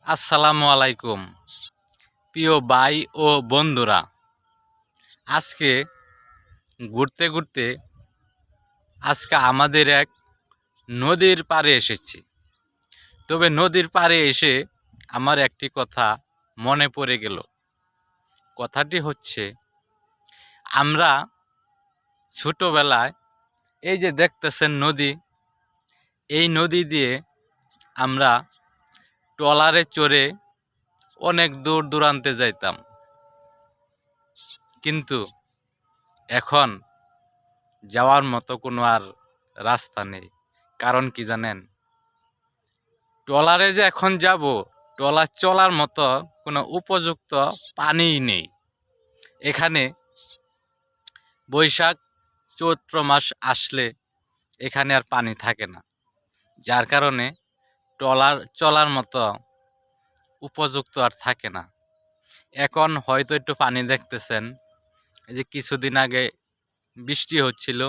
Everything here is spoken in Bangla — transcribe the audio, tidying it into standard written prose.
আসসালামু আলাইকুম প্রিয় ভাই ও বন্ধুরা। আজকে ঘুরতে ঘুরতে আমাদের এক নদীর পাড়ে এসেছি। তবে নদীর পাড়ে এসে আমার একটি কথা মনে পড়ে গেল। কথাটি হচ্ছে, আমরা ছোটবেলায় এই যে দেখতেছেন নদী, এই নদী দিয়ে আমরা ট্রলারে চড়ে অনেক দূর দূরান্তে যাইতাম। কিন্তু এখন যাওয়ার মতো কোনো আর রাস্তা নেই। কারণ কি জানেন? ট্রলারে যে এখন যাব, ট্রলার চলার মতো কোনো উপযুক্ত পানিই নেই। এখানে বৈশাখ চৈত্র মাস আসলে এখানে আর পানি থাকে না, যার কারণে ট্রলার চলার মতো উপযুক্ত আর থাকে না। এখন হয়তো একটু পানি দেখতেছেন, এই যে কিছুদিন আগে বৃষ্টি হচ্ছিল,